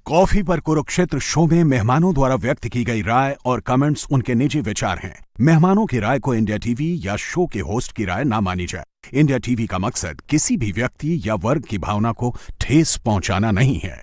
Coffee पर Kurukshetra show में मेहमानों द्वारा व्यक्त की गई राय और कमेंट्स उनके निजी विचार हैं। मेहमानों की राय को इंडिया टीवी या शो के होस्ट की राय ना मानी जाए। इंडिया टीवी का मकसद किसी भी व्यक्ति या वर्ग की भावना को ठेस पहुंचाना नहीं है।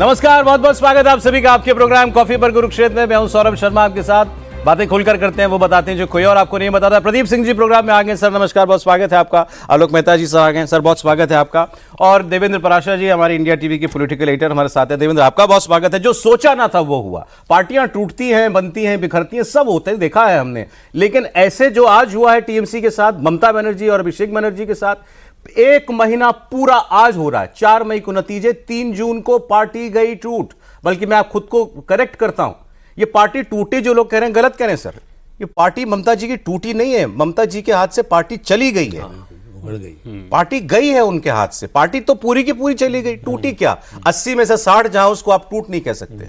नमस्कार, बहुत बहुत स्वागत है आप सभी का आपके प्रोग्राम कॉफी पर कुरुक्षेत्र में। मैं हूं सौरभ शर्मा, आपके साथ बातें खुलकर करते हैं, वो बताते हैं जो कोई और आपको नहीं बताता। प्रदीप सिंह जी प्रोग्राम में आ गए। सर नमस्कार, बहुत स्वागत है आपका। आलोक मेहता जी सर आ गए। सर बहुत स्वागत है आपका। और देवेंद्र पराशर जी हमारे इंडिया टीवी के पॉलिटिकल एडिटर हमारे साथ है। देवेंद्र आपका बहुत स्वागत है। जो सोचा ना था वो हुआ। पार्टियां टूटती हैं, बनती हैं, बिखरती हैं, सब होते हैं, देखा है हमने। लेकिन ऐसे जो आज हुआ है टीएमसी के साथ, ममता बनर्जी और अभिषेक बनर्जी के साथ, एक महीना पूरा आज हो रहा है। 4 मई को नतीजे, 3 जून को पार्टी गई टूट। बल्कि मैं आप खुद को करेक्ट करता हूं, ये पार्टी टूटी जो लोग कह रहे हैं गलत कह रहे हैं सर। ये पार्टी ममता जी की टूटी नहीं है, ममता जी के हाथ से पार्टी चली गई है। पार्टी गई है उनके हाथ से। पार्टी तो पूरी की पूरी चली गई, टूटी क्या? 80 में से 60 जहां, उसको आप टूट नहीं कह सकते।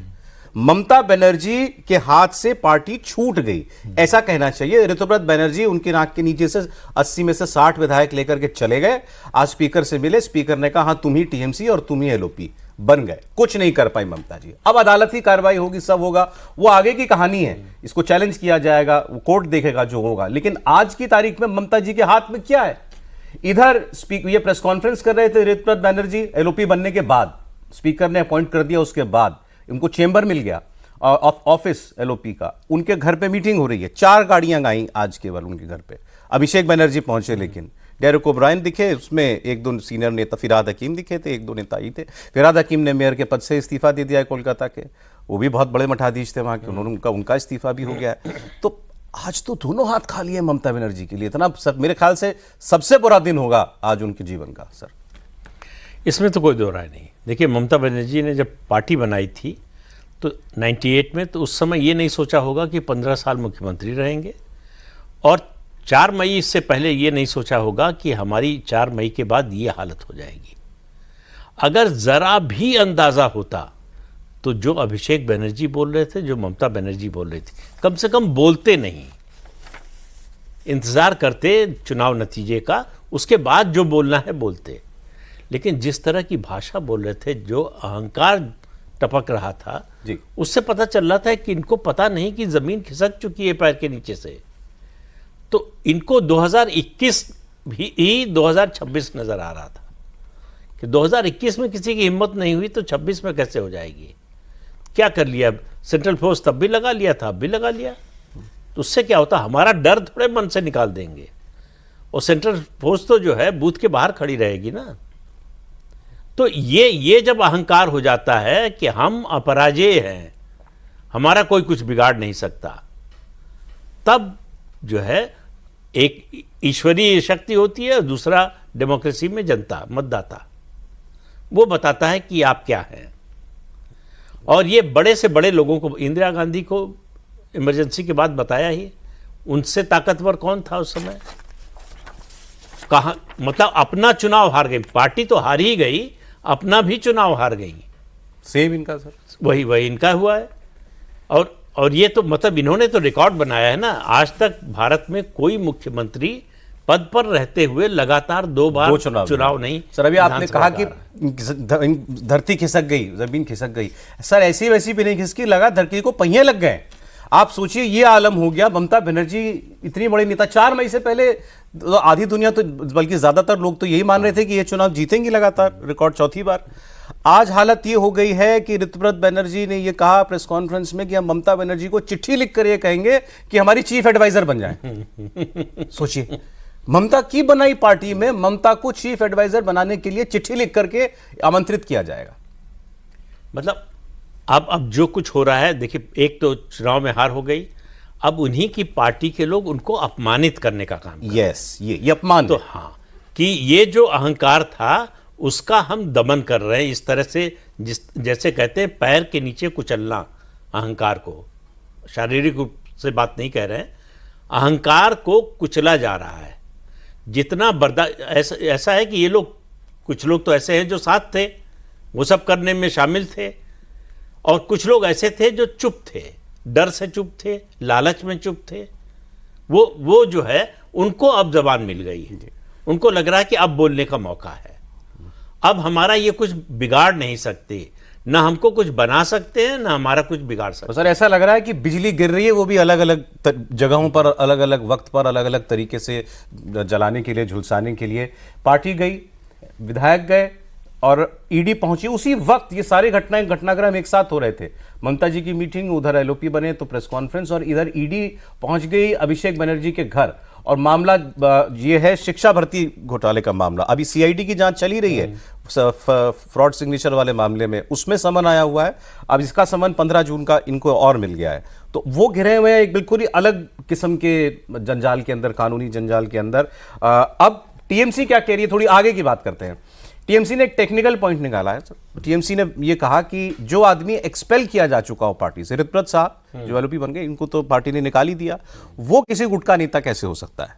ममता बनर्जी के हाथ से पार्टी छूट गई, ऐसा कहना चाहिए। ऋतुव्रत बनर्जी उनकी नाक के नीचे से 80 में से 60 विधायक लेकर के चले गए। आज स्पीकर से मिले, स्पीकर ने कहा हाँ तुम ही टीएमसी और तुम ही एलओपी बन गए। कुछ नहीं कर पाई ममता जी। अब अदालती कार्रवाई होगी, सब होगा, वो आगे की कहानी है। इसको चैलेंज किया जाएगा, वो कोर्ट देखेगा जो होगा। लेकिन आज की तारीख में ममता जी के हाथ में क्या है? इधर स्पीकर ये प्रेस कॉन्फ्रेंस कर रहे थे ऋतुव्रत बनर्जी, एलओपी बनने के बाद स्पीकर ने अपॉइंट कर दिया, उसके बाद उनको चेंबर मिल गया ऑफिस एलओपी का। उनके घर पे मीटिंग हो रही है। 4 गाड़ियां गई आज केवल उनके घर पे। अभिषेक बनर्जी पहुंचे, लेकिन डेरेक ओब्रायन दिखे, उसमें 1-2 सीनियर नेता, फिराद हकीम दिखे थे, 1-2 नेता ही थे। फिराद हकीम ने मेयर के पद से इस्तीफा दे दिया है कोलकाता के। वो भी बहुत बड़े मठाधीश थे वहां के, उन्होंने उनका इस्तीफा भी हो गया है। तो आज तो दोनों हाथ खाली है ममता बनर्जी के लिए। इतना सर, मेरे ख्याल से सबसे बुरा दिन होगा आज उनके जीवन का। सर इसमें तो कोई दो राय नहीं। देखिए, ममता बनर्जी ने जब पार्टी बनाई थी तो 98 में, तो उस समय ये नहीं सोचा होगा कि 15 साल मुख्यमंत्री रहेंगे। और 4 मई से पहले ये नहीं सोचा होगा कि हमारी 4 मई के बाद ये हालत हो जाएगी। अगर ज़रा भी अंदाज़ा होता तो जो अभिषेक बनर्जी बोल रहे थे, जो ममता बनर्जी बोल रही थी, कम से कम बोलते नहीं, इंतज़ार करते चुनाव नतीजे का, उसके बाद जो बोलना है बोलते। लेकिन जिस तरह की भाषा बोल रहे थे, जो अहंकार टपक रहा था जी, उससे पता चल रहा था कि इनको पता नहीं कि ज़मीन खिसक चुकी है पैर के नीचे से। तो इनको 2021 भी 2026 नज़र आ रहा था कि 2021 में किसी की हिम्मत नहीं हुई तो 26 में कैसे हो जाएगी। क्या कर लिया? सेंट्रल फोर्स तब भी लगा लिया था, अब भी लगा लिया। तो उससे क्या होता? हमारा डर थोड़े मन से निकाल देंगे। और सेंट्रल फोर्स तो जो है बूथ के बाहर खड़ी रहेगी ना। तो ये जब अहंकार हो जाता है कि हम अपराजेय हैं, हमारा कोई कुछ बिगाड़ नहीं सकता, तब जो है एक ईश्वरीय शक्ति होती है, दूसरा डेमोक्रेसी में जनता, मतदाता, वो बताता है कि आप क्या हैं। और ये बड़े से बड़े लोगों को, इंदिरा गांधी को इमरजेंसी के बाद बताया ही, उनसे ताकतवर कौन था उस समय? कहाँ, मतलब अपना चुनाव हार गई पार्टी, तो हार ही गई, अपना भी चुनाव हार गई। सेम इनका सर, वही इनका हुआ है। और ये तो मतलब इन्होंने तो रिकॉर्ड बनाया है ना। आज तक भारत में कोई मुख्यमंत्री पद पर रहते हुए लगातार 2 बार चुनाव नहीं। सर अभी आपने कहा कि धरती खिसक गई, जमीन खिसक गई। सर ऐसी वैसी भी नहीं खिसकी, लगा धरती को पहिए लग गए। आप सोचिए, ये आलम हो गया। ममता बनर्जी इतनी बड़ी नेता, 4 मई से पहले तो आधी दुनिया, तो बल्कि ज्यादातर लोग तो यही मान रहे थे कि ये चुनाव जीतेंगी लगातार, रिकॉर्ड 4थी बार। आज हालत ये हो गई है कि ऋतुव्रत बनर्जी ने ये कहा प्रेस कॉन्फ्रेंस में कि हम ममता बनर्जी को चिट्ठी लिखकर ये कहेंगे कि हमारी चीफ एडवाइजर बन जाएं। सोचिए, ममता की बनाई पार्टी में ममता को चीफ एडवाइजर बनाने के लिए चिट्ठी लिख करके आमंत्रित किया जाएगा। मतलब अब जो कुछ हो रहा है, देखिए, एक तो चुनाव में हार हो गई, अब उन्हीं की पार्टी के लोग उनको अपमानित करने का काम कर। यस, ये अपमान। तो हाँ, कि ये जो अहंकार था उसका हम दमन कर रहे हैं इस तरह से, जैसे कहते हैं पैर के नीचे कुचलना अहंकार को। शारीरिक रूप से बात नहीं कह रहे हैं, अहंकार को कुचला जा रहा है। जितना ऐसा है कि ये लोग, कुछ लोग तो ऐसे हैं जो साथ थे, वो सब करने में शामिल थे, और कुछ लोग ऐसे थे जो चुप थे, डर से चुप थे, लालच में चुप थे, वो जो है उनको अब जबान मिल गई है, उनको लग रहा है कि अब बोलने का मौका है, अब हमारा ये कुछ बिगाड़ नहीं सकते, ना हमको कुछ बना सकते हैं ना हमारा कुछ बिगाड़ सकते हैं। सर ऐसा लग रहा है कि बिजली गिर रही है, वो भी अलग अलग जगहों पर, अलग अलग वक्त पर, अलग अलग तरीके से जलाने के लिए, झुलसाने के लिए। पार्टी गई, विधायक गए और ईडी पहुंची, उसी वक्त ये सारे घटनाक्रम एक साथ हो रहे थे। ममता जी की मीटिंग, उधर एलओपी बने तो प्रेस कॉन्फ्रेंस, और इधर ईडी पहुंच गई अभिषेक बनर्जी के घर। और मामला ये है शिक्षा भर्ती घोटाले का मामला। अभी सीआईडी की जांच चली रही है फ्रॉड सिग्नेचर वाले मामले में, उसमें समन आया हुआ है। अब इसका समन 15 जून का इनको और मिल गया है। तो वो घिरे हुए हैं एक बिल्कुल ही अलग किस्म के जंजाल के अंदर, कानूनी जंजाल के अंदर। अब टीएमसी क्या कह रही है, थोड़ी आगे की बात करते हैं। टीएमसी ने एक टेक्निकल पॉइंट निकाला है। टीएमसी ने ये कहा कि जो आदमी एक्सपेल किया जा चुका हो पार्टी से, ऋतव्रत शाह जो एलओपी बन गए, इनको तो पार्टी ने निकाल ही दिया, वो किसी गुट का नेता कैसे हो सकता है?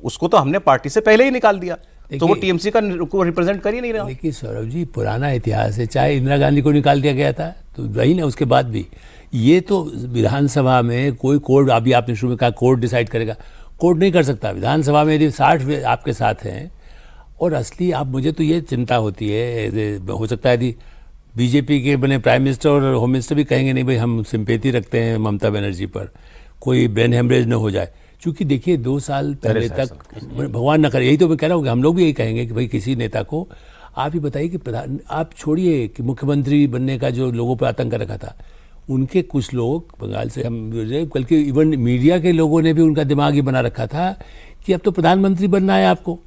उसको तो हमने पार्टी से पहले ही निकाल दिया, तो वो टीएमसी का को रिप्रेजेंट कर ही नहीं रहा। देखिए सौरभ जी, पुराना इतिहास है, चाहे इंदिरा गांधी को निकाल दिया गया था तो वही ना, उसके बाद भी ये तो विधानसभा में कोई कोर्ट, अभी आपने शुरू में कहा कोर्ट डिसाइड करेगा, कोर्ट नहीं कर सकता। विधानसभा में यदि 60 आपके साथ हैं और असली, आप, मुझे तो ये चिंता होती है, हो सकता है यदि बीजेपी के बने प्राइम मिनिस्टर और होम मिनिस्टर भी कहेंगे नहीं भाई हम सिंपैथी रखते हैं ममता बनर्जी पर, कोई ब्रेन हेमरेज न हो जाए। क्योंकि देखिए 2 साल पहले तक, भगवान न करे, यही तो मैं कह रहा हूँ कि हम लोग भी यही कहेंगे कि भाई किसी नेता को आप ही बताइए कि प्रधान, आप छोड़िए कि मुख्यमंत्री बनने का जो लोगों पर आतंक रखा था, उनके कुछ लोग बंगाल से हम, बल्कि इवन मीडिया के लोगों ने भी उनका दिमाग ही बना रखा था कि अब तो प्रधानमंत्री बनना है आपको।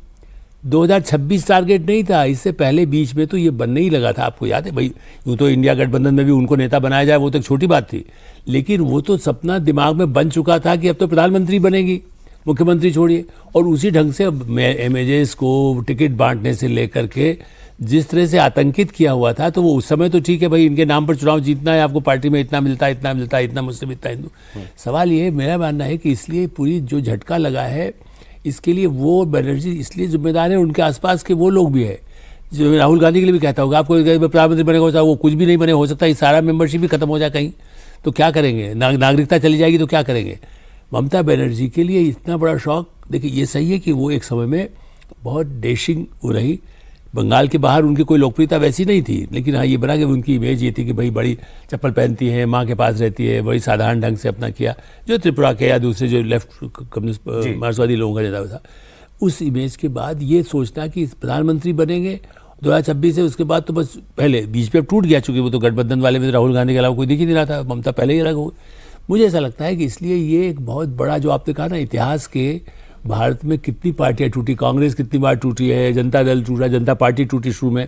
2026 टारगेट नहीं था, इससे पहले बीच में तो ये बनने ही लगा था। आपको याद है भाई, यूँ तो इंडिया गठबंधन में भी उनको नेता बनाया जाए वो तो एक छोटी बात थी, लेकिन वो तो सपना दिमाग में बन चुका था कि अब तो प्रधानमंत्री बनेगी, मुख्यमंत्री छोड़िए। और उसी ढंग से एमएजेस को टिकट बांटने से लेकर के जिस तरह से आतंकित किया हुआ था, तो वो उस समय तो ठीक है भाई, इनके नाम पर चुनाव जीतना है, आपको पार्टी में इतना मिलता है, इतना मिलता है, इतना मुस्लिम, इतना हिंदू। सवाल ये मेरा मानना है कि इसलिए पूरी जो झटका लगा है, इसके लिए वो बनर्जी इसलिए जिम्मेदार है, उनके आसपास के वो लोग भी है। जो राहुल गांधी के लिए भी कहता होगा, आपको प्रधानमंत्री बनेगा हो, वो कुछ भी नहीं बने, हो सकता है सारा मेंबरशिप भी खत्म हो जाए कहीं, तो क्या करेंगे? नागरिकता चली जाएगी तो क्या करेंगे? ममता बनर्जी के लिए इतना बड़ा शौक, देखिए ये सही है कि वो एक समय में बहुत डैशिंग हो रही, बंगाल के बाहर उनकी कोई लोकप्रियता वैसी नहीं थी, लेकिन हाँ ये बना कि उनकी इमेज ये थी कि भाई बड़ी चप्पल पहनती है, माँ के पास रहती है, बड़ी साधारण ढंग से अपना किया, जो त्रिपुरा के या दूसरे जो लेफ्ट कम्युनिस्ट मार्क्सवादी लोगों का नेता था। उस इमेज के बाद ये सोचना कि प्रधानमंत्री बनेंगे 2026 से, उसके बाद तो बस पहले बीच पे टूट गया, चूंकि वो तो गठबंधन वाले में राहुल गांधी के अलावा कोई दिख ही नहीं रहा था, ममता पहले ही अलग हो गई। मुझे ऐसा लगता है कि इसलिए ये एक बहुत बड़ा, जो आपने कहा ना, इतिहास के भारत में कितनी पार्टियां टूटी, कांग्रेस कितनी बार टूटी है, जनता दल टूटा, जनता पार्टी टूटी शुरू में,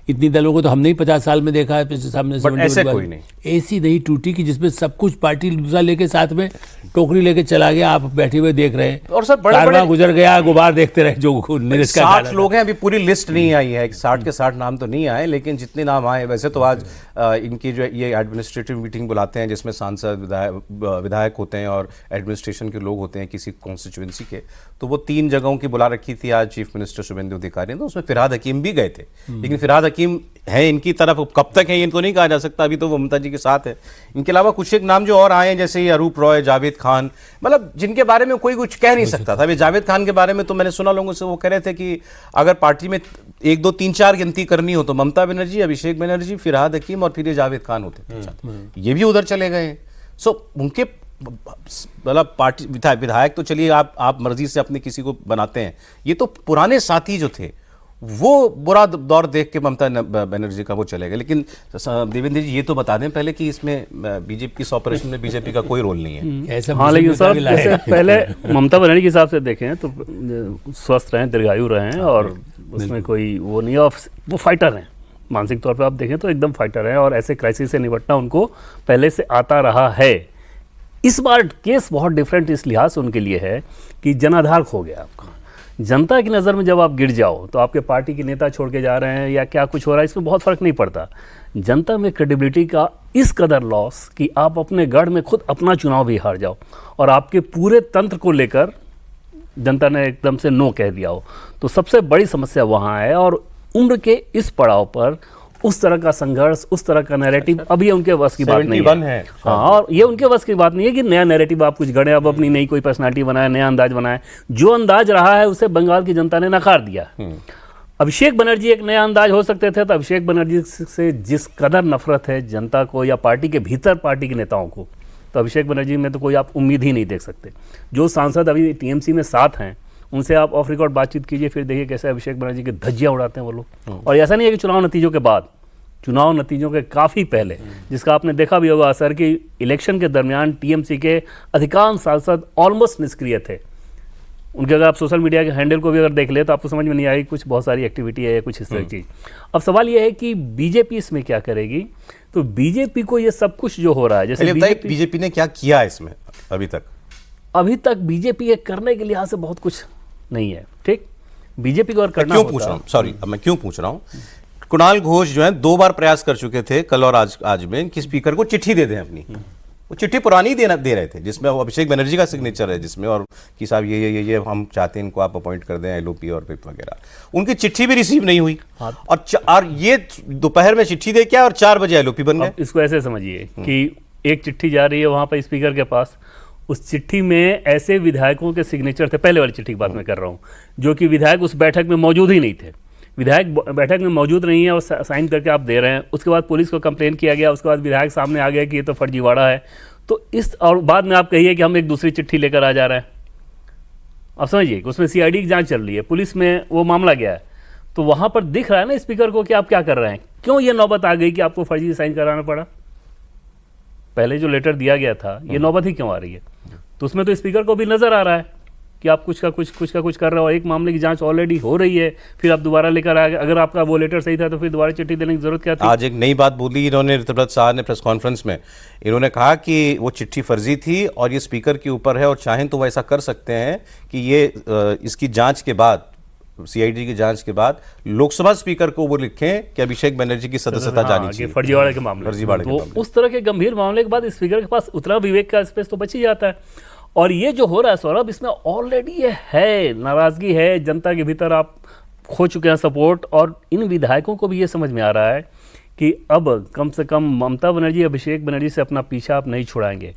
इतनी दलों को तो हमने ही 50 साल में देखा है सामने। ऐसे कोई नहीं, ऐसी नहीं टूटी कि जिसमें सब कुछ पार्टी दूसरा लेके साथ में टोकरी लेके चला गया, आप बैठे हुए देख रहे हैं, और सर बड़े गुजर गया, गुबार देखते रहे, जो 60 लोग हैं, अभी पूरी लिस्ट नहीं आई है, 60 के 60 नाम तो नहीं आए, लेकिन जितने नाम आए, वैसे तो आज इनकी जो ये एडमिनिस्ट्रेटिव मीटिंग बुलाते हैं जिसमें सांसद, विधायक होते हैं और एडमिनिस्ट्रेशन के लोग होते हैं किसी कॉन्स्टिट्यूएंसी के, तो वो 3 जगहों की बुला रखी थी आज चीफ मिनिस्टर शुभेंदु अधिकारी ने, तो उसमें फिरहाद हकीम भी गए थे। लेकिन फिरहाद हकीम है इनकी तरफ, कब तक है ये तो नहीं कहा जा सकता, अभी तो वो ममता जी के साथ है। इनके अलावा कुछ एक नाम जो और आए हैं, जैसे ये अरूप रॉय, जावेद खान, मतलब जिनके बारे में कोई कुछ कह नहीं सकता था। अभी जावेद खान के बारे में तो मैंने सुना लोगों से, वो कह रहे थे कि अगर पार्टी में 1 2 3 4 गिनती करनी हो तो ममता बनर्जी, अभिषेक बनर्जी, फिरहाद हकीम और फिर ये जावेद खान होते, ये भी उधर चले गए। सो उनके मतलब पार्टी विधायक तो चलिए आप मर्जी से अपने किसी को बनाते हैं, ये तो पुराने साथी जो थे वो बुरा दौर देख के ममता बनर्जी का वो चले गए। लेकिन देवेंद्र जी ये तो बता दें पहले कि इसमें बीजेपी की इस ऑपरेशन में बीजेपी का कोई रोल नहीं है। हाँ, लेकिन सर जैसे पहले ममता बनर्जी के हिसाब से देखें तो स्वस्थ रहें, दीर्घायु रहें, और उसमें कोई वो नहीं है, और वो फाइटर हैं, मानसिक तौर पर आप देखें तो एकदम फाइटर हैं, और ऐसे क्राइसिस से निपटना उनको पहले से आता रहा है। इस बार केस बहुत डिफरेंट इस लिहाज से उनके लिए है कि जनाधार खो गया आपका। जनता की नज़र में जब आप गिर जाओ तो आपके पार्टी के नेता छोड़ के जा रहे हैं या क्या कुछ हो रहा है, इसमें बहुत फ़र्क नहीं पड़ता। जनता में क्रेडिबिलिटी का इस कदर लॉस कि आप अपने गढ़ में खुद अपना चुनाव भी हार जाओ और आपके पूरे तंत्र को लेकर जनता ने एकदम से नो कह दिया हो, तो सबसे बड़ी समस्या वहाँ है। और उम्र के इस पड़ाव पर उस तरह का संघर्ष, उस तरह का नैरेटिव अब ये उनके बस की बात नहीं 71 है। हाँ, और ये उनके बस की बात नहीं है कि नया नैरेटिव आप कुछ गढ़े, अब अपनी नई कोई पर्सनालिटी बनाए, नया अंदाज बनाए। जो अंदाज रहा है उसे बंगाल की जनता ने नकार दिया। अभिषेक बनर्जी एक नया अंदाज हो सकते थे, तो अभिषेक बनर्जी से जिस कदर नफरत है जनता को या पार्टी के भीतर पार्टी के नेताओं को, तो अभिषेक बनर्जी में तो कोई आप उम्मीद ही नहीं देख सकते। जो सांसद अभी टीएमसी में साथ हैं उनसे आप ऑफ रिकॉर्ड बातचीत कीजिए, फिर देखिए कैसे अभिषेक बनर्जी की धज्जियां उड़ाते हैं वो लोग। और ऐसा नहीं है कि चुनाव नतीजों के बाद, चुनाव नतीजों के काफ़ी पहले, जिसका आपने देखा भी होगा असर कि इलेक्शन के दरमियान टीएमसी के अधिकांश सांसद ऑलमोस्ट निष्क्रिय थे। उनके अगर आप सोशल मीडिया के हैंडल को भी अगर देख ले तो आपको समझ में नहीं आएगी कुछ बहुत सारी एक्टिविटी है या कुछ इस तरह की। अब सवाल यह है कि बीजेपी इसमें क्या करेगी। तो बीजेपी को ये सब कुछ जो हो रहा है, जैसे बीजेपी ने क्या किया इसमें अभी तक बीजेपी के करने के लिहाज से बहुत कुछ नहीं है। ठीक, बीजेपी को अगर करना क्यों पूछ रहा हूँ, सॉरी अब मैं क्यों पूछ रहा हूँ, कुणाल घोष जो है 2 बार प्रयास कर चुके थे कल और आज में कि स्पीकर को चिट्ठी दे दें अपनी। वो चिट्ठी पुरानी दे रहे थे जिसमें अभिषेक बनर्जी का सिग्नेचर है जिसमें, और कि साहब ये हम चाहते हैं इनको आप अपॉइंट कर दें एलओपी और विप वगैरह। उनकी चिट्ठी भी रिसीव नहीं हुई। और ये दोपहर में चिट्ठी दे क्या और 4 बजे एलओपी बन गए। इसको ऐसे समझिए कि एक चिट्ठी जा रही है वहां पर स्पीकर के पास, उस चिट्ठी में ऐसे विधायकों के सिग्नेचर थे, पहले वाली चिट्ठी की बात मैं कर रहा हूँ, जो कि विधायक उस बैठक में मौजूद ही नहीं थे। विधायक बैठक में मौजूद नहीं है और साइन करके आप दे रहे हैं। उसके बाद पुलिस को कंप्लेन किया गया, उसके बाद विधायक सामने आ गया कि ये तो फर्जीवाड़ा है। तो इस और बाद में आप कहिए कि हम एक दूसरी चिट्ठी लेकर आ जा रहे हैं। आप समझिए कि उसमें सीआईडी की जांच चल रही है, पुलिस में वो मामला गया है। तो वहाँ पर दिख रहा है ना स्पीकर को कि आप क्या कर रहे हैं। क्यों ये नौबत आ गई कि आपको फर्जी साइन कराना पड़ा। पहले जो लेटर दिया गया था ये नौबत ही क्यों आ रही है। तो उसमें तो स्पीकर को भी नजर आ रहा है कि आप कुछ का कुछ कर रहे हो। एक मामले की जांच ऑलरेडी हो रही है, फिर आप दोबारा लेकर आ गए। अगर आपका वो लेटर सही था तो फिर दोबारा चिट्ठी देने की जरूरत क्या थी। आज एक नई बात बोली इन्होंने, ऋतुव्रत साहब ने प्रेस कॉन्फ्रेंस में इन्होंने कहा कि वो चिट्ठी फर्जी थी और ये स्पीकर के ऊपर है और चाहें तो वो ऐसा कर सकते हैं कि ये इसकी जांच के बाद, सीआईडी की जांच के बाद लोकसभा स्पीकर को वो लिखें कि अभिषेक बनर्जी की सदस्यता जानी चाहिए। फर्जीवाड़े के मामले, तो उस तरह के गंभीर मामले के बाद स्पीकर के पास उतना विवेक का स्पेस तो बच ही जाता है। और ये जो हो रहा है सौरभ, इसमें ऑलरेडी ये है, नाराजगी है जनता के भीतर, आप खो चुके हैं सपोर्ट। और इन विधायकों को भी ये समझ में आ रहा है कि अब कम से कम ममता बनर्जी, अभिषेक बनर्जी से अपना पीछा आप नहीं छुड़ाएंगे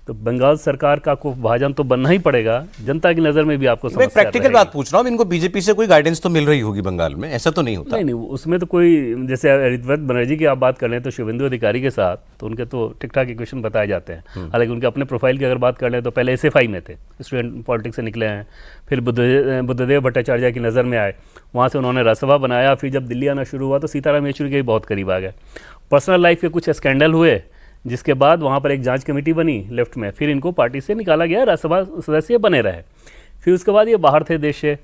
तो बंगाल सरकार का को भाजन तो बनना ही पड़ेगा। जनता की नज़र में भी आपको समस्या प्रैक्टिकल बात पूछ रहा हूँ, इनको बीजेपी से कोई गाइडेंस तो मिल रही होगी बंगाल में, ऐसा तो नहीं होता। नहीं, उसमें तो कोई, जैसे ऋतुव्रत बनर्जी की आप बात कर लें तो शुभेंदु अधिकारी के साथ तो उनके तो ठीक ठाक इक्वेशन बताए जाते हैं। हालांकि उनके अपने प्रोफाइल की अगर बात कर लें तो पहले SFI में थे, स्टूडेंट पॉलिटिक्स से निकले हैं, फिर बुद्धदेव भट्टाचार्य की नज़र में आए, वहाँ से उन्होंने राज्यसभा बनाया, फिर जब दिल्ली आना शुरू हुआ तो सीताराम येचुरी के भी बहुत करीब आ गए। पर्सनल लाइफ के कुछ स्कैंडल हुए जिसके बाद वहाँ पर एक जांच कमेटी बनी लेफ्ट में, फिर इनको पार्टी से निकाला गया, राज्यसभा सदस्य बने रहे। फिर उसके बाद ये बाहर थे देश से।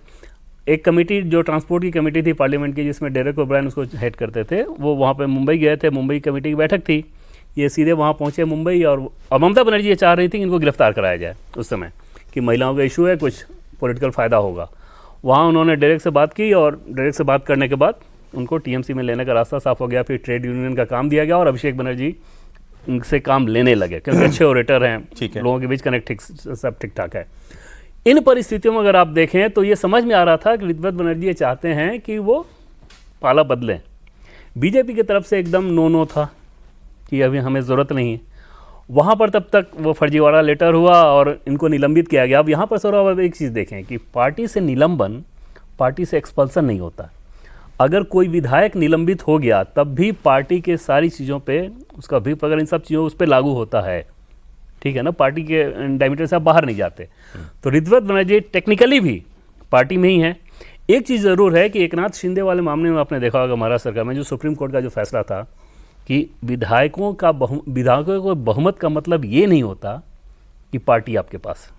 एक कमेटी जो ट्रांसपोर्ट की कमेटी थी पार्लियामेंट की, जिसमें डेरेक ओब्रायन उसको हेड करते थे, वो वहाँ पे मुंबई गए थे, मुंबई कमेटी की बैठक थी, ये सीधे वहाँ पहुँचे मुंबई। और ममता बनर्जी ये चाह रही थी कि इनको गिरफ्तार कराया जाए उस समय, कि महिलाओं का इशू है, कुछ पॉलिटिकल फ़ायदा होगा। वहाँ उन्होंने डायरेक्ट से बात की और डायरेक्ट से बात करने के बाद उनको टीएमसी में लेने का रास्ता साफ हो गया। फिर ट्रेड यूनियन का काम दिया गया और अभिषेक बनर्जी उनसे काम लेने लगे क्योंकि अच्छे ओरेटर हैं, लोगों के बीच कनेक्ट सब ठीक ठाक है। इन परिस्थितियों में अगर आप देखें तो ये समझ में आ रहा था कि ऋतुव्रत बनर्जी ये चाहते हैं कि वो पाला बदलें। बीजेपी की तरफ से एकदम नो था कि अभी हमें ज़रूरत नहीं है। वहाँ पर तब तक वो फर्जीवाड़ा लेटर हुआ और इनको निलंबित किया गया। अब यहाँ पर सर अब एक चीज़ देखें कि पार्टी से निलंबन, पार्टी से एक्सपल्सन नहीं होता। अगर कोई विधायक निलंबित हो गया तब भी पार्टी के सारी चीज़ों पे उसका भी अगर इन सब चीज़ों उस पर लागू होता है, ठीक है ना, पार्टी के डायमीटर से आप बाहर नहीं जाते। तो ऋतुव्रत बनर्जी टेक्निकली भी पार्टी में ही है। एक चीज़ ज़रूर है कि एकनाथ शिंदे वाले मामले में आपने देखा होगा महाराष्ट्र सरकार में जो सुप्रीम कोर्ट का जो फैसला था कि विधायकों को बहुमत का मतलब ये नहीं होता कि पार्टी आपके पास,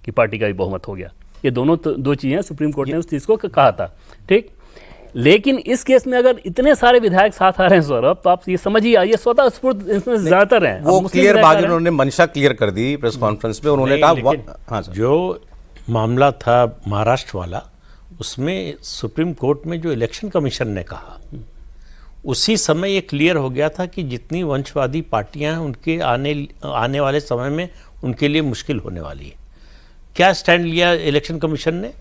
कि पार्टी का भी बहुमत हो गया। ये दोनों दो चीज़ें सुप्रीम कोर्ट ने उस चीज़ को कहा था, ठीक। लेकिन इस केस में अगर इतने सारे विधायक साथ आ रहे हैं सौरभ, तो आप ये समझिए, ये स्वतः स्फूर्त इसमें ज्यादातर हैं। वो क्लियर बात उन्होंने मंशा क्लियर कर दी प्रेस कॉन्फ्रेंस में। उन्होंने कहा हाँ सर, जो मामला था महाराष्ट्र वाला, उसमें सुप्रीम कोर्ट में जो इलेक्शन कमीशन ने कहा, उसी समय ये क्लियर हो गया था कि जितनी वंशवादी पार्टियां हैं उनके आने वाले समय में उनके लिए मुश्किल होने वाली है। क्या स्टैंड लिया इलेक्शन कमीशन ने?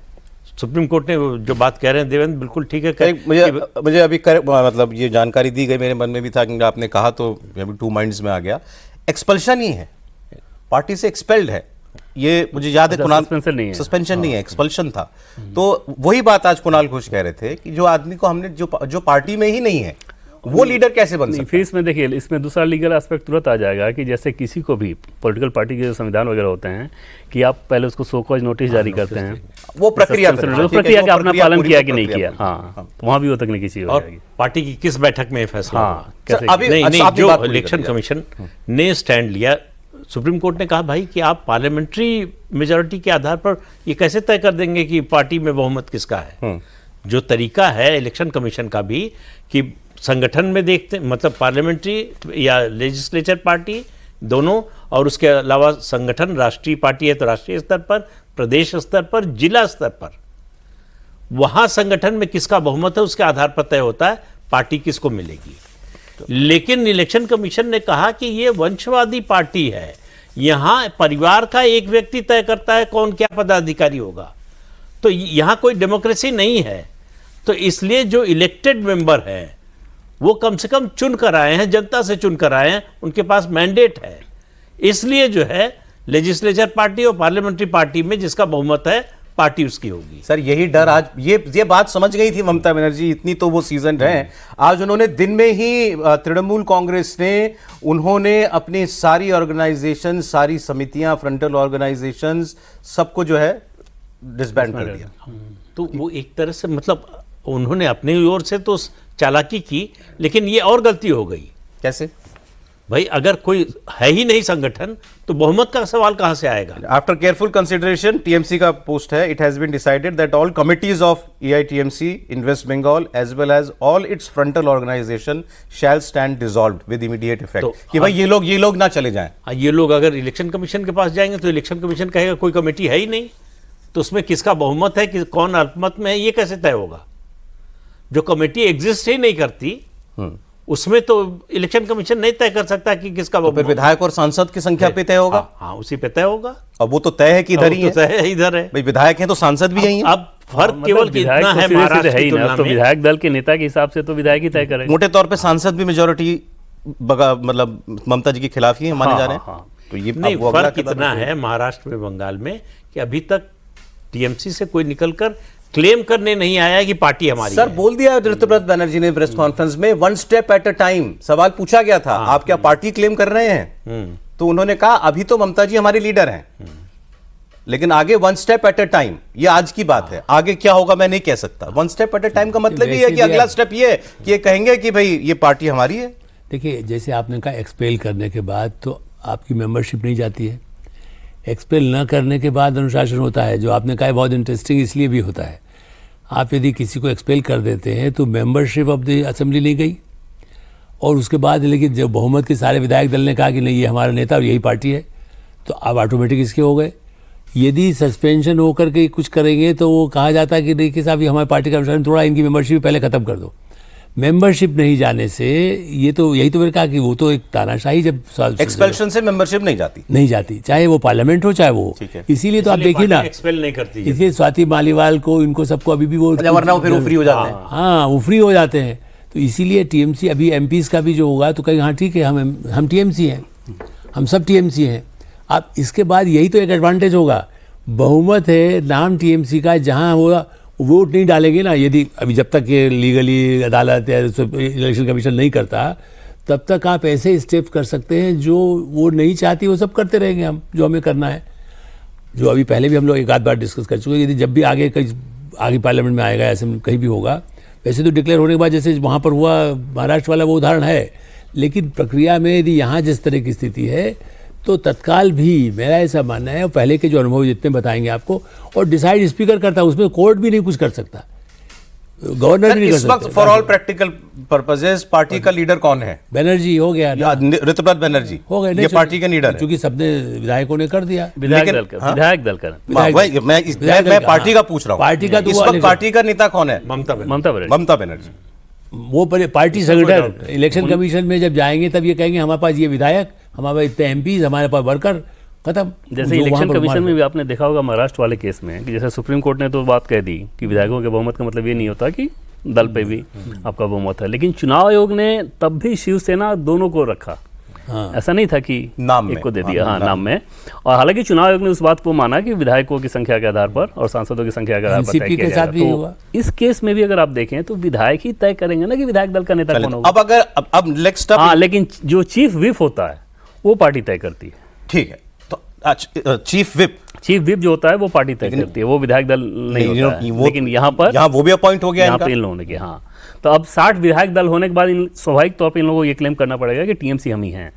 सुप्रीम कोर्ट ने जो बात कह रहे हैं देवेंद्र बिल्कुल ठीक है। मुझे अभी मतलब ये जानकारी दी गई, मेरे मन में भी था कि आपने कहा तो अभी टू माइंड्स में आ गया। एक्सपल्शन ही है, पार्टी से एक्सपेल्ड है, ये मुझे याद है। कुणाल सस्पेंशन नहीं है, एक्सपल्शन था। तो वही बात आज कुणाल घोष कह रहे थे कि जो आदमी को हमने जो पार्टी में ही नहीं है वो लीडर कैसे बन सकता है। फिर इसमें देखिए, इसमें दूसरा लीगल एस्पेक्ट तुरंत आ जाएगा कि जैसे किसी को भी पॉलिटिकल पार्टी के जो संविधान वगैरह होते हैं कि आप पहले उसको सो कॉज नोटिस जारी करते हैं, वो प्रक्रिया का आपने पालन किया कि नहीं किया। हाँ, वहाँ भी वो तकनीकी चीज हो जाएगी। पार्टी की किस बैठक में फैसला होगा। जो इलेक्शन कमीशन ने स्टैंड लिया, सुप्रीम कोर्ट ने कहा भाई कि आप पार्लियामेंट्री मेजॉरिटी के आधार पर ये कैसे तय कर देंगे कि पार्टी में बहुमत किसका है। जो तरीका है इलेक्शन कमीशन का भी कि संगठन में देखते, मतलब पार्लियामेंट्री या लेजिस्लेचर पार्टी दोनों, और उसके अलावा संगठन राष्ट्रीय पार्टी है तो राष्ट्रीय स्तर पर, प्रदेश स्तर पर, जिला स्तर पर, वहां संगठन में किसका बहुमत है उसके आधार पर तय होता है पार्टी किसको मिलेगी। लेकिन इलेक्शन कमीशन ने कहा कि ये वंशवादी पार्टी है, यहां परिवार का एक व्यक्ति तय करता है कौन क्या पदाधिकारी होगा, तो यहां कोई डेमोक्रेसी नहीं है। तो इसलिए जो इलेक्टेड मेंबर है वो कम से कम चुन कर आए हैं, जनता से चुन कर आए हैं, उनके पास मैंडेट है। इसलिए जो है लेजिस्लेचर पार्टी और पार्लियामेंट्री पार्टी में जिसका बहुमत है पार्टी उसकी होगी। सर यही डर आज ये बात समझ गई थी ममता बनर्जी, इतनी तो वो सीजन हैं। आज उन्होंने दिन में ही तृणमूल कांग्रेस ने उन्होंने अपनी सारी ऑर्गेनाइजेशन, सारी समितियां, फ्रंटल ऑर्गेनाइजेशन सबको जो है डिसबैंड कर दिया। तो वो एक तरह से मतलब उन्होंने अपनी ओर से तो चालाकी की, लेकिन ये और गलती हो गई। कैसे भाई, अगर कोई है ही नहीं संगठन तो बहुमत का सवाल कहां से आएगा। आफ्टर केयरफुल कंसिडरेशन, टीएमसी का पोस्ट है, it has been decided that all committees of AITMC in West Bengal as well as all its frontal organisation shall stand dissolved with immediate effect. कि भाई ये लोग ना चले जाएं। ये लोग अगर इलेक्शन कमीशन के पास जाएंगे तो इलेक्शन कमीशन कहेगा कोई कमेटी है ही नहीं, तो उसमें किसका बहुमत है, कि कौन अल्पमत में है, ये कैसे तय होगा। जो कमेटी एग्जिस्ट ही नहीं करती उसमें तो इलेक्शन कमीशन नहीं तय कर सकता कि किसका तो फिर विधायक और सांसद की संख्या पे तय होगा। हाँ, उसी पे तय होगा। अब वो तो तय है कि इधर ही है, तय है इधर है। भाई विधायक हैं तो सांसद भी यही है। अब फर्क केवल इतना है महाराष्ट्र की तुलना में, तो विधायक दल के नेता के हिसाब से तो विधायक ही तय करेंगे। मोटे तौर पे सांसद भी मेजोरिटी मतलब ममता जी के खिलाफ ही माने जा रहे हैं। तो ये नहीं, फर्क इतना है महाराष्ट्र में, बंगाल में, कि अभी तक टीएमसी से कोई निकलकर क्लेम करने नहीं आया कि पार्टी हमारी सर है। बोल दिया ऋतुव्रत बनर्जी ने प्रेस कॉन्फ्रेंस में, one step at a time. सवाल पूछा गया था आप क्या पार्टी क्लेम कर रहे हैं, तो उन्होंने कहा अभी तो ममता जी हमारी लीडर हैं, लेकिन आगे one step at a time. ये आज की बात है, आगे क्या होगा मैं नहीं कह सकता। One step at a time का मतलब ये है कि अगला स्टेप ये है कि ये कहेंगे कि भाई ये पार्टी हमारी है। देखिए, जैसे आपने कहा एक्सपेल करने के बाद तो आपकी मेंबरशिप नहीं जाती है, एक्सपेल न करने के बाद अनुशासन होता है, जो आपने कहा बहुत इंटरेस्टिंग इसलिए भी होता है। आप यदि किसी को एक्सपेल कर देते हैं तो मेंबरशिप ऑफ द असेंबली नहीं गई, और उसके बाद लेकिन जब बहुमत के सारे विधायक दल ने कहा कि नहीं ये हमारा नेता और यही पार्टी है, तो अब ऑटोमेटिक इसके हो गए। यदि सस्पेंशन होकर के कुछ करेंगे तो वो कहा जाता है कि नहीं कि साहब ये हमारी पार्टी का अनुशासन, थोड़ा इनकी मेंबरशिप पहले ख़त्म कर दो। मेंबरशिप नहीं जाने से ये तो यही तो मैंने कहा कि वो तो एक तानाशाही, जब एक्सपेल्शन से मेंबरशिप नहीं जाती, चाहे वो पार्लियामेंट हो चाहे वो। इसीलिए तो आप देखिए ना, एक्सपेल नहीं करती, इसलिए स्वाति मालीवाल को, इनको सबको अभी भी वो, वरना वो फिर वो फ्री हो जाते हैं। हाँ, वो फ्री हो जाते हैं। तो इसीलिए टीएमसी अभी एमपीज का भी जो होगा तो कहीं हाँ ठीक है, हम टीएमसी हैं, हम सब टीएमसी हैं। अब इसके बाद यही तो एक एडवांटेज होगा, बहुमत है नाम टीएमसी का, जहाँ होगा वोट नहीं डालेंगे ना। यदि अभी जब तक ये लीगली अदालत या इलेक्शन कमीशन नहीं करता, तब तक आप ऐसे स्टेप कर सकते हैं जो वो नहीं चाहती वो सब करते रहेंगे हम, जो हमें करना है, जो अभी पहले भी हम लोग एक आध बार डिस्कस कर चुके हैं। यदि जब भी आगे पार्लियामेंट में आएगा, ऐसे कहीं भी होगा, वैसे तो डिक्लेयर होने के बाद जैसे वहाँ पर हुआ महाराष्ट्र वाला वो उदाहरण है, लेकिन प्रक्रिया में यदि यहाँ जिस तरह की स्थिति है तो तत्काल भी मेरा ऐसा मानना है, और पहले के जो अनुभव जितने बताएंगे आपको, और डिसाइड स्पीकर करता है, उसमें कोर्ट भी नहीं कुछ कर सकता, गवर्नर भी नहीं कर सकता। इस वक्त for all practical purposes party का लीडर कौन है? बनर्जी हो गया, ऋतुव्रत बनर्जी हो गए, ये पार्टी के लीडर है, क्योंकि सबने विधायकों ने कर दिया। विधायक दल का मैं पार्टी का पूछ रहा हूँ, पार्टी का इस वक्त पार्टी का नेता कौन है? ममता बनर्जी। वो पार्टी संगठन इलेक्शन कमीशन में जब जाएंगे तब ये कहेंगे हमारे पास ये विधायक, हमारे पास इतने एमपीज, हमारे पास वर्कर, खत्म। जैसे जो वहाँ इलेक्शन पर कमीशन मार- में भी आपने देखा होगा महाराष्ट्र वाले केस में कि जैसे सुप्रीम कोर्ट ने तो बात कह दी कि विधायकों के बहुमत का मतलब ये नहीं होता कि दल पे भी आपका बहुमत है, लेकिन चुनाव आयोग ने तब भी शिवसेना दोनों को रखा। हाँ। ऐसा नहीं था कि नाम में। एक को दे दिया, हाँ नाम में। और हालांकि चुनाव आयोग ने उस बात को माना कि विधायकों की संख्या के आधार पर और सांसदों की संख्या के आधार पर तय NCP किया के साथ जाएगा। भी तो हुआ। इस केस में भी अगर आप देखें तो विधायक ही तय करेंगे ना कि विधायक दल का नेता चलिए, कौन होगा। अब अगर अब नेक्स्ट हाँ, लेकिन जो चीफ विप होता है वो पार्टी तय करती है। ठीक है, तो चीफ विप चीफ विप जो होता है वो पार्टी तय करती है, वो विधायक दल नहीं होता है। लेकिन यहाँ पर वो भी अपॉइंट हो गया यहाँ इनका। पे इन लोगों ने किया। हाँ, तो अब 60 विधायक दल होने के बाद स्वाभाविक तौर पे इन लोगों को ये क्लेम करना पड़ेगा कि टीएमसी हम ही हैं,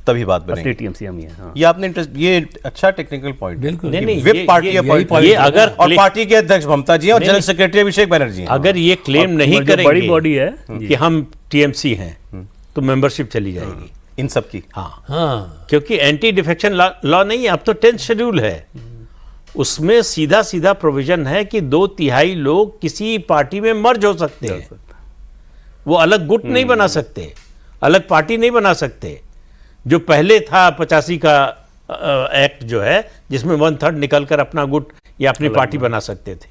तभी बात असली बनेगी। टीएमसी हम ही हैं। हाँ। ये आपने ये अच्छा टेक्निकल पॉइंट। बिल्कुल। नहीं, विप पार्टी अपॉइंट ये अगर और पार्टी के अध्यक्ष ममता जी हैं और जनरल सेक्रेटरी अभिषेक बनर्जी हैं। अगर ये क्लेम नहीं जो बड़ी करेंगे बॉडी है कि हम टीएमसी हैं तो मेंबरशिप चली जाएगी। इन सब की हाँ, हाँ, क्योंकि एंटी डिफेक्शन लॉ नहीं है, अब तो 10th शेड्यूल है, उसमें सीधा सीधा प्रोविजन है कि 2/3 लोग किसी पार्टी में मर्ज हो सकते हैं, वो अलग गुट नहीं बना सकते, अलग पार्टी नहीं बना सकते। जो पहले था 85 का एक्ट जो है, जिसमें 1/3 निकलकर अपना गुट या अपनी पार्टी बना सकते थे।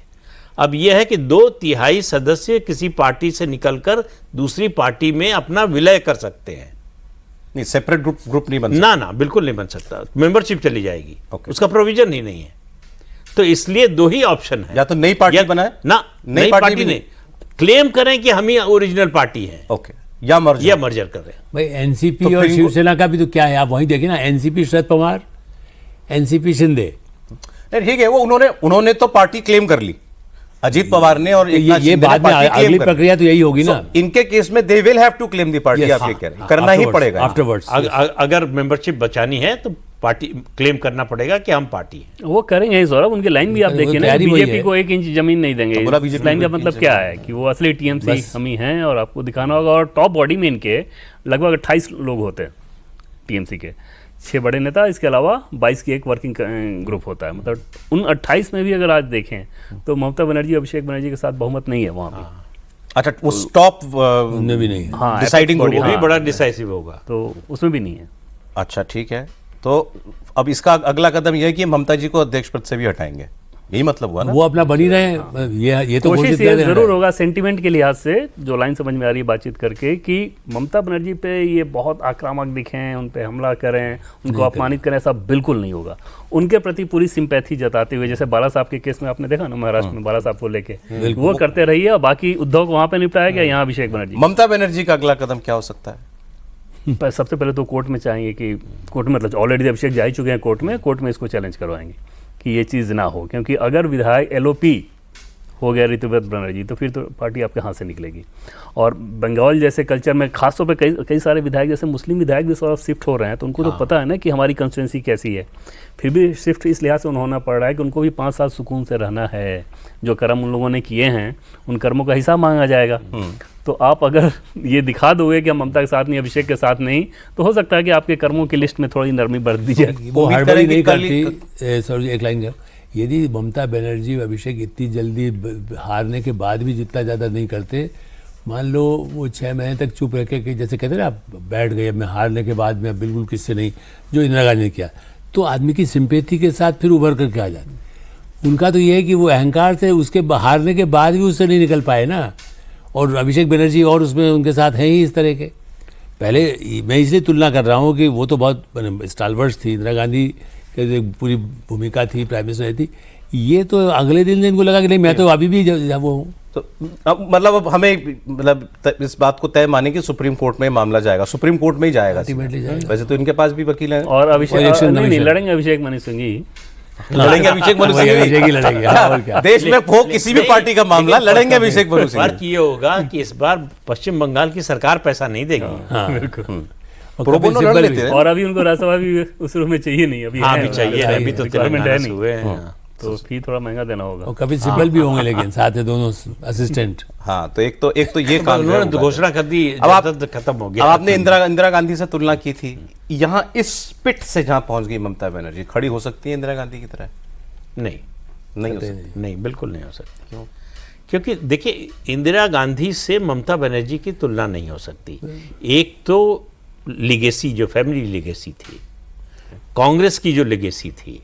अब यह है कि 2/3 सदस्य किसी पार्टी से निकलकर दूसरी पार्टी में अपना विलय कर सकते हैं। नहीं, सेपरेट ग्रुप नहीं बन ना बिल्कुल नहीं बन सकता, मेंबरशिप चली जाएगी। Okay. उसका प्रोविजन ही नहीं है। तो इसलिए दो ही ऑप्शन है, या तो नई पार्टी बनाए ना, नई नई पार्टी पार्टी भी नहीं, क्लेम करें कि हम ही ओरिजिनल पार्टी हैं, ओके, या मर्ज या मर्जर कर रहे हैं। भाई एनसीपी तो और फिर शिवसेना का भी तो क्या है, आप वहीं देखिए ना, एनसीपी शरद पवार, एनसीपी शिंदे। नहीं, ठीक है, वो उन्होंने तो पार्टी क्लेम कर ली, अजीत पवार ने और तो एकनाथ ये शिंदे ने बाद में पार्टी claim अगली कर ली। प्रक्रिया तो यही होगी ना। So, इनके केस में they will have to claim the party. Yes, आप ये हाँ, कह रहे हैं, करना ही पड़ेगा। आफ्टरवर्ड्स। अगर मेंबरशिप बचानी है तो पार्टी क्लेम करना पड़ेगा कि हम पार्टी हैं। वो करेंगे ही सौरभ, उनकी लाइन भी आप वो देखिए ना, तैयारी वही बीजेपी है। को 1 इंच जमीन नहीं देंगे। तो बोला इस बीजेपी लाइन का को 1 मतलब इंच क्या जमीन। है कि वो असली टीएमसी बस। हम ही हैं और आपको दिखाना होगा। और टॉप बॉडी में इनके लगभग 28 लोग होते हैं टीएमसी के, 6 बड़े नेता, इसके अलावा 22 की एक वर्किंग ग्रुप होता है। मतलब उन 28 में भी अगर आज देखें तो ममता बनर्जी, अभिषेक बनर्जी के साथ बहुमत नहीं है वहाँ पे। अच्छा, वो स्टॉप उनमें भी नहीं है। हाँ, डिसाइडिंग body, ग्रुप वो भी हाँ। बड़ा डिसाइसिव होगा। तो उसमें भी नहीं है। अच्छा, ठीक है, तो अब इसका अगला कदम यह है कि ममता जी को अध्यक्ष पद से भी हटाएंगे, यही मतलब हुआ ना। वो अपना बनी रहे, ये तो कोशिश घोषित ये कर देना जरूर है। होगा सेंटिमेंट के लिहाज से, जो लाइन समझ में आ रही है बातचीत करके, कि ममता बनर्जी पे ये बहुत आक्रामक दिखें, उन पे हमला करें, उनको अपमानित करें, ऐसा बिल्कुल नहीं होगा। उनके प्रति पूरी सिंपैथी जताते हुए, जैसे बाला साहब के केस में आपने देखा ना, महाराष्ट्र में बाला साहब को लेके, वो करते रहिए। और बाकी उद्धव को वहां पे निपटाया गया, यहाँ अभिषेक बनर्जी। ममता बनर्जी का अगला कदम क्या हो सकता है? सबसे पहले तो कोर्ट में चाहेंगे कि कोर्ट में, मतलब ऑलरेडी अभिषेक जा ही चुके हैं कोर्ट में इसको चैलेंज करवाएंगे कि ये चीज़ ना हो। क्योंकि अगर विधायक LOP हो गया ऋतुव्रत बनर्जी, तो फिर तो पार्टी आपके हाथ से निकलेगी। और बंगाल जैसे कल्चर में खासतौर पे कई सारे विधायक, जैसे मुस्लिम विधायक भी सौरभ शिफ्ट हो रहे हैं, तो उनको तो पता है ना कि हमारी कंस्टिट्यूंसी कैसी है। फिर भी शिफ्ट इस लिहाज से होना पड़ रहा है कि उनको भी 5 साल सुकून से रहना है। जो कर्म उन लोगों ने किए हैं, उन कर्मों का हिसाब मांगा जाएगा। तो आप अगर ये दिखा दोगे कि हम ममता के साथ नहीं, अभिषेक के साथ नहीं, तो हो सकता है कि आपके कर्मों की लिस्ट में थोड़ी नरमी बढ़ दी जाए। वो उम्मीद हड़बड़ी करेंगे नहीं कल ही- करती। सॉरी, एक लाइन का, यदि ममता बनर्जी और अभिषेक इतनी जल्दी हारने के बाद भी जितना ज़्यादा नहीं करते, मान लो वो 6 महीने तक चुप रह के, जैसे कहते हैं ना, आप बैठ गए, मैं हारने के बाद मैं बिल्कुल किससे नहीं, जो इंदिरा गांधी ने किया, तो आदमी की सिंपैथी के साथ फिर उभर करके आ जाते। उनका तो ये है कि वो अहंकार से उसके हारने के बाद भी उससे नहीं निकल पाए ना। और अभिषेक बनर्जी और उसमें उनके साथ हैं ही इस तरह के। पहले मैं इसलिए तुलना कर रहा हूँ कि वो तो बहुत स्टालवर्स थी, इंदिरा गांधी के पूरी भूमिका थी, प्राइम मिनिस्टर थी। ये तो अगले दिन इनको लगा कि नहीं, मैं तो अभी भी वो हूँ। तो अब मतलब अब हमें इस बात को तय माने कि सुप्रीम कोर्ट में मामला जाएगा, सुप्रीम कोर्ट में ही जाएगा। अल्टीमेटली जाएगा। वैसे तो इनके पास भी वकील हैं और अभिषेक इलेक्शन नहीं कमीशन। लड़ेंगे, अभिषेक मनु सिंह ही लड़ेंगे अभिषेक मनु सिंह अभिषेक ही भी। लड़ेंगे, हाँ, और क्या। देश में हो किसी भी पार्टी का मामला, लड़ेंगे अभिषेक मनु सिंह। फर्क ये होगा कि इस बार पश्चिम बंगाल की सरकार पैसा नहीं देगी। और प्रो कपिल बोनो लड़ सिब्बल लेते भी। हैं। और अभी उनको राज्यसभा भी उस रूप में चाहिए नहीं, अभी हाँ, है, भी चाहिए, है, अभी तो रिक्वायरमेंट तेलंगाना है से नहीं, हुए हैं। तो फी थोड़ा महंगा देना होगा। और कपिल सिब्बल भी होंगे, लेकिन साथ में दोनों असिस्टेंट। हाँ, तो एक तो ये काम जो है उन्होंने वो तो घोषणा कर दी, अब आप- इजाजत खत्म हो अब गया। आपने इंदिरा गांधी से तुलना की थी, यहाँ इस पिट से जहाँ पहुंच गई ममता बनर्जी, खड़ी हो सकती है इंदिरा गांधी की तरह? नहीं, नहीं हो सकती। नहीं, बिल्कुल नहीं हो सकती। क्यों? क्योंकि देखिए, इंदिरा गांधी से ममता बनर्जी की तुलना नहीं हो सकती। एक तो लिगेसी, जो फैमिली लिगेसी थी, कांग्रेस की जो लेगेसी थी,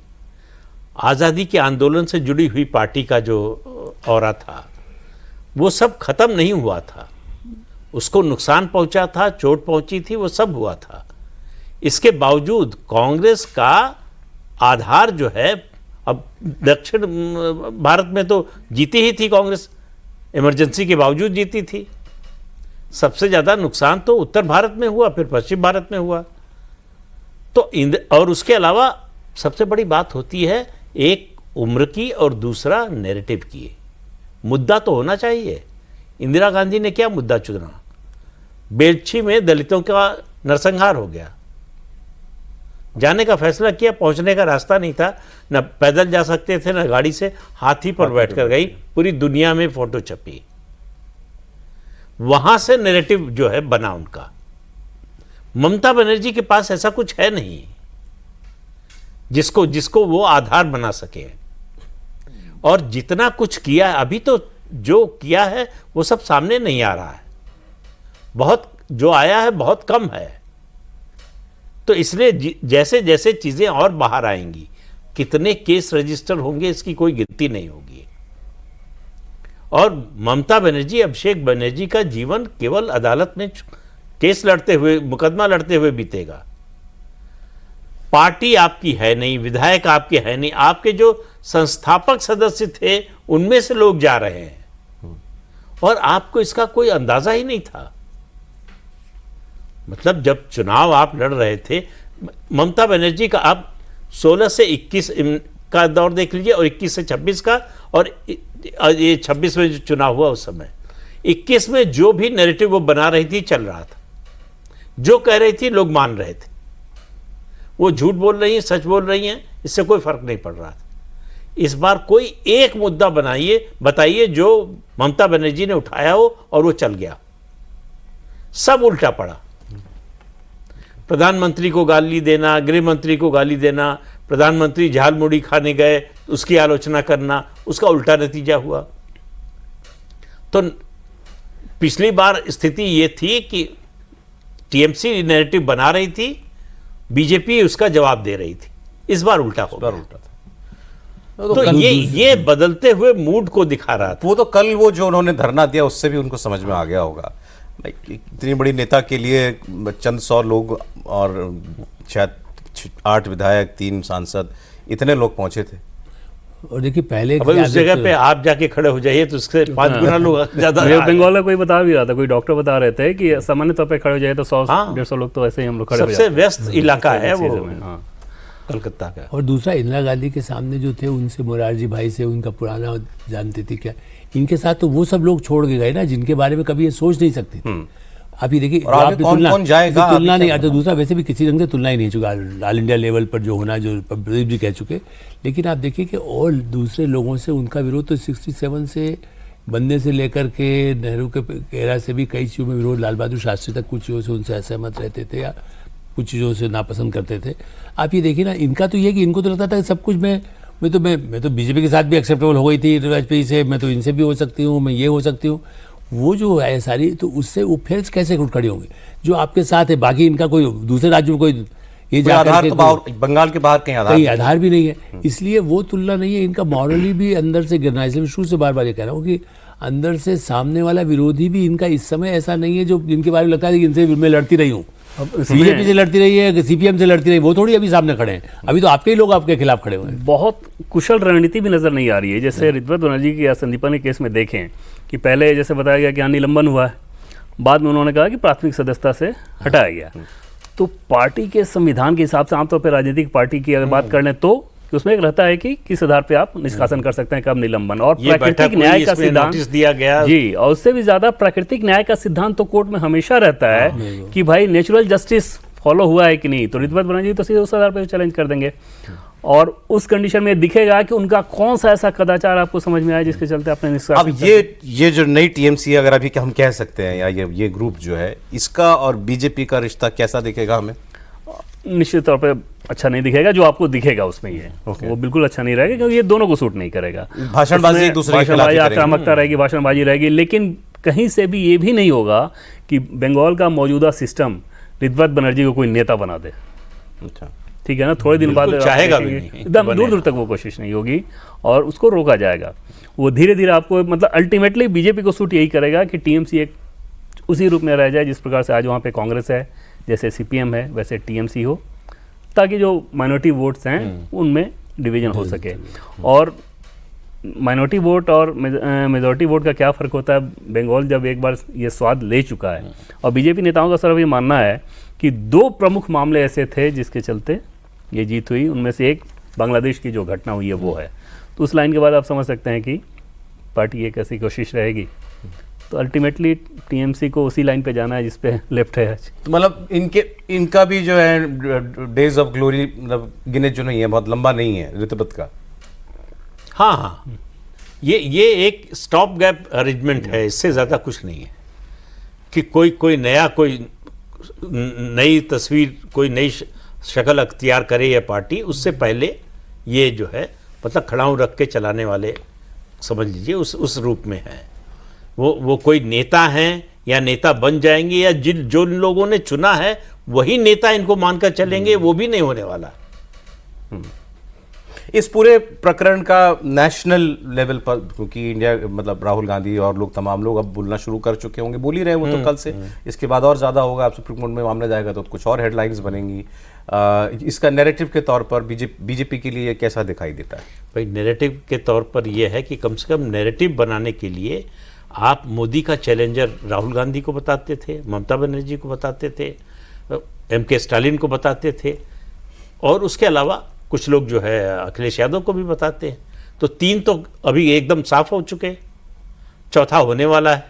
आज़ादी के आंदोलन से जुड़ी हुई पार्टी का जो ऑरा था, वो सब खत्म नहीं हुआ था। उसको नुकसान पहुंचा था, चोट पहुंची थी, वो सब हुआ था। इसके बावजूद कांग्रेस का आधार जो है, अब दक्षिण भारत में तो जीती ही थी कांग्रेस, इमरजेंसी के बावजूद जीती थी। सबसे ज़्यादा नुकसान तो उत्तर भारत में हुआ, फिर पश्चिम भारत में हुआ। तो और उसके अलावा सबसे बड़ी बात होती है एक उम्र की और दूसरा नैरेटिव की। मुद्दा तो होना चाहिए। इंदिरा गांधी ने क्या मुद्दा चुना? बेलछी में दलितों का नरसंहार हो गया, जाने का फैसला किया, पहुंचने का रास्ता नहीं था, न पैदल जा सकते थे, न गाड़ी से, हाथी पर बैठकर गई, पूरी दुनिया में फोटो छपी। वहां से नैरेटिव जो है बना उनका। ममता बनर्जी के पास ऐसा कुछ है नहीं जिसको वो आधार बना सके। और जितना कुछ किया अभी तो जो किया है वो सब सामने नहीं आ रहा है, बहुत जो आया है बहुत कम है। तो इसलिए जैसे जैसे चीजें और बाहर आएंगी, कितने केस रजिस्टर होंगे इसकी कोई गिनती नहीं होगी। और ममता बनर्जी, अभिषेक बनर्जी का जीवन केवल अदालत में केस लड़ते हुए, मुकदमा लड़ते हुए बीतेगा। पार्टी आपकी है नहीं, विधायक आपके है नहीं, आपके जो संस्थापक सदस्य थे उनमें से लोग जा रहे हैं और आपको इसका कोई अंदाजा ही नहीं था। मतलब जब चुनाव आप लड़ रहे थे, ममता बनर्जी का आप 16 से 21 का दौर देख लीजिए और 21 से 26 का, और ये 26 में जो चुनाव हुआ उस समय, 21 में जो भी नैरेटिव वो बना रही थी चल रहा था, जो कह रही थी लोग मान रहे थे। वो झूठ बोल रही हैं, सच बोल रही हैं, इससे कोई फर्क नहीं पड़ रहा था। इस बार कोई एक मुद्दा बताइए जो ममता बनर्जी ने उठाया हो और वो चल गया। सब उल्टा पड़ा। प्रधानमंत्री को गाली देना, गृह मंत्री को गाली देना, प्रधानमंत्री झाल मुड़ी खाने गए उसकी आलोचना करना, उसका उल्टा नतीजा हुआ। तो पिछली बार स्थिति ये थी कि टीएमसी नैरेटिव बना रही थी, बीजेपी उसका जवाब दे रही थी। इस बार उल्टा हो गया। तो ये बदलते हुए मूड को दिखा रहा था। वो तो कल वो जो उन्होंने धरना दिया उससे भी उनको समझ में आ गया होगा। इतनी बड़ी नेता के लिए चंद 100 लोग और शायद 8 विधायक, 3 सांसद, इतने लोग पहुंचे थे। और देखिए पहले उस जगह पे आप जाके खड़े हो जाइए तो उससे 5 गुना लोग ज्यादा। बंगाल का कोई बता भी रहा था, कोई डॉक्टर बता रहे थे कि सामान्य तौर पे खड़े हो जाए तो 100-150 लोग तो ऐसे ही हम लोग खड़े हो जाते हैं। सबसे व्यस्त इलाका है वो कलकत्ता का। और दूसरा, इंदिरा गांधी के सामने जो थे उनसे, मोरारजी भाई से उनका पुराना जानते थे क्या, इनके साथ तो वो सब लोग छोड़ के गए ना जिनके बारे में कभी ये सोच नहीं सकते थे। अभी देखिए कौन जाएगा, तुलना नहीं आता। दूसरा, वैसे भी किसी ढंग से तुलना ही नहीं चुका ऑल इंडिया लेवल पर जो होना, जो प्रदीप जी कह चुके। लेकिन आप देखिए कि और दूसरे लोगों से उनका विरोध तो 67 से बनने से लेकर के नेहरू के एरा से भी कई चीज़ों में विरोध, लाल बहादुर शास्त्री तक कुछ चीज़ों से उनसे असहमत रहते थे या कुछ चीज़ों से नापसंद करते थे। आप ये देखिए ना, इनका तो ये कि इनको तो लगता था कि सब कुछ मैं तो बीजेपी के साथ भी एक्सेप्टेबल हो गई थी वाजपेयी से, मैं तो इनसे भी हो सकती हूँ, मैं ये हो सकती हूँ। वो जो है सारी, तो उससे वो फिर कैसे उठ खड़ी होंगे जो आपके साथ है। बाकी इनका कोई दूसरे राज्यों में कोई ये आधार तो बंगाल के बाहर कहीं आधार भी नहीं है, इसलिए वो तुलना नहीं है। इनका मॉरली भी अंदर से गिरना है। इसलिए शुरू से बार बार ये कह रहा हूँ कि अंदर से सामने वाला विरोधी भी इनका इस समय ऐसा नहीं है जो इनके बारे में लगता है कि इनसे मैं लड़ती रही हूँ, बीजेपी से लड़ती रही है, सीपीएम से लड़ती रही, वो थोड़ी अभी सामने खड़े हैं। अभी तो आपके ही लोग आपके खिलाफ खड़े हुए हैं। बहुत कुशल रणनीति भी नजर नहीं आ रही है। जैसे रितवत बनर्जी की या संदीपन के केस में देखें कि पहले जैसे बताया गया कि यहाँ निलंबन हुआ है, बाद में उन्होंने कहा कि प्राथमिक सदस्यता से हटाया गया। तो पार्टी के संविधान के हिसाब से, आमतौर पर राजनीतिक पार्टी की अगर बात कर लें तो उसमें एक रहता है कि किस आधार पे आप निष्कासन कर सकते हैं, कब निलंबन। और प्राकृतिक न्याय का सिद्धांत दिया गया जी, और उससे भी ज्यादा प्राकृतिक न्याय का सिद्धांत तो कोर्ट में हमेशा रहता है कि भाई नेचुरल जस्टिस फॉलो हुआ है कि नहीं। तो रितवत बनर्जी तो सीधे उस आधार पर चैलेंज कर देंगे और उस कंडीशन में दिखेगा कि उनका कौन सा ऐसा कदाचार आपको समझ में आया जिसके चलते आपने निष्कासन। अब ये जो नई टीएमसी अगर अभी हम कह सकते हैं, या ये ग्रुप जो है, इसका और बीजेपी का रिश्ता कैसा दिखेगा हमें? निश्चित तौर पे अच्छा नहीं दिखेगा। जो आपको दिखेगा उसमें ये वो बिल्कुल अच्छा नहीं रहेगा, क्योंकि ये दोनों को सूट नहीं करेगा। भाषणबाजी, एक दूसरे के खिलाफ आक्रामकता रहेगी, भाषणबाजी रहेगी। लेकिन कहीं से भी ये भी नहीं होगा कि बंगाल का मौजूदा सिस्टम रितवत बनर्जी को कोई नेता बना दे। अच्छा, ठीक है ना, थोड़े दिन बाद बिल्कुल चाहेगा भी देखेंगे, नहीं एकदम बने। दूर दूर तक वो कोशिश नहीं होगी और उसको रोका जाएगा। वो धीरे धीरे आपको मतलब अल्टीमेटली बीजेपी को सूट यही करेगा कि टीएमसी एक उसी रूप में रह जाए जिस प्रकार से आज वहाँ पे कांग्रेस है, जैसे सीपीएम है वैसे टीएमसी हो, ताकि जो माइनॉरिटी वोट्स हैं उनमें डिवीजन हो सके। और माइनॉरिटी वोट और मेजॉरिटी वोट का क्या फ़र्क होता है, बंगाल जब एक बार ये स्वाद ले चुका है, और बीजेपी नेताओं का सिर्फ ये मानना है कि 2 प्रमुख मामले ऐसे थे जिसके चलते ये जीत हुई, उनमें से एक बांग्लादेश की जो घटना हुई है वो है। तो उस लाइन के बाद आप समझ सकते हैं कि पार्टी एक ऐसी कोशिश रहेगी। तो अल्टीमेटली टीएमसी को उसी लाइन पे जाना है जिस पे लेफ्ट है आज। तो मतलब इनका भी जो है डेज ऑफ ग्लोरी मतलब गिने जो नहीं है, बहुत लंबा नहीं है ऋतुपत का। हाँ हाँ, ये एक स्टॉप गैप अरेंजमेंट है, इससे ज़्यादा कुछ नहीं है कि कोई नया कोई नई तस्वीर, कोई नई शक्ल अख्तियार करे या पार्टी। उससे पहले ये जो है मतलब खड़ाऊँ रख के चलाने वाले समझ लीजिए उस रूप में है। वो कोई नेता हैं या नेता बन जाएंगे या जो लोगों ने चुना है वही नेता इनको मानकर चलेंगे, वो भी नहीं होने वाला। इस पूरे प्रकरण का नेशनल लेवल पर, क्योंकि इंडिया मतलब राहुल गांधी और लोग तमाम लोग अब बोलना शुरू कर चुके होंगे, बोल ही रहे हैं वो तो कल से, इसके बाद और ज़्यादा होगा। अब सुप्रीम कोर्ट में मामला जाएगा तो कुछ और हेडलाइंस बनेंगी। इसका नैरेटिव के तौर पर बीजेपी के लिए कैसा दिखाई देता है? भाई नैरेटिव के तौर पर यह है कि कम से कम नैरेटिव बनाने के लिए आप मोदी का चैलेंजर राहुल गांधी को बताते थे, ममता बनर्जी को बताते थे, MK स्टालिन को बताते थे, और उसके अलावा कुछ लोग जो है अखिलेश यादव को भी बताते हैं। तो 3 तो अभी एकदम साफ हो चुके, चौथा होने वाला है।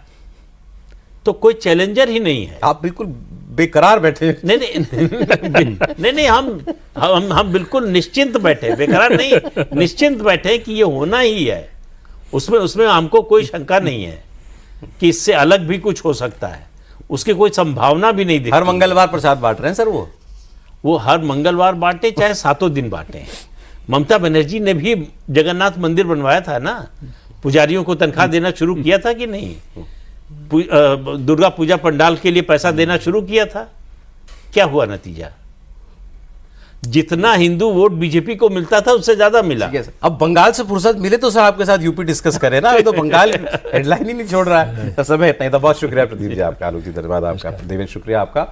तो कोई चैलेंजर ही नहीं है। आप बिल्कुल बेकरार बैठे। नहीं, हम बिल्कुल निश्चिंत बैठे, बेकरार नहीं, निश्चिंत बैठे कि ये होना ही है। उसमें हमको कोई शंका नहीं है कि इससे अलग भी कुछ हो सकता है, उसकी कोई संभावना भी नहीं दिखती। हर मंगलवार प्रसाद बांट रहे हैं सर वो हर मंगलवार बांटे, चाहे 7 दिन बांटे। ममता बनर्जी ने भी जगन्नाथ मंदिर बनवाया था ना, पुजारियों को तनख्वाह देना शुरू किया था कि नहीं? दुर्गा पूजा पंडाल के लिए पैसा देना शुरू किया था। क्या हुआ नतीजा? जितना हिंदू वोट बीजेपी को मिलता था उससे ज्यादा मिला। अब बंगाल से फुर्सत मिले तो सर आपके साथ यूपी डिस्कस करें ना, तो बंगाल हेडलाइन ही नहीं छोड़ रहा है। तो समय इतना ही था। बहुत शुक्रिया प्रदीप जी आपका, आलोक जी धन्यवाद आपका, देवेंद्र शुक्रिया आपका।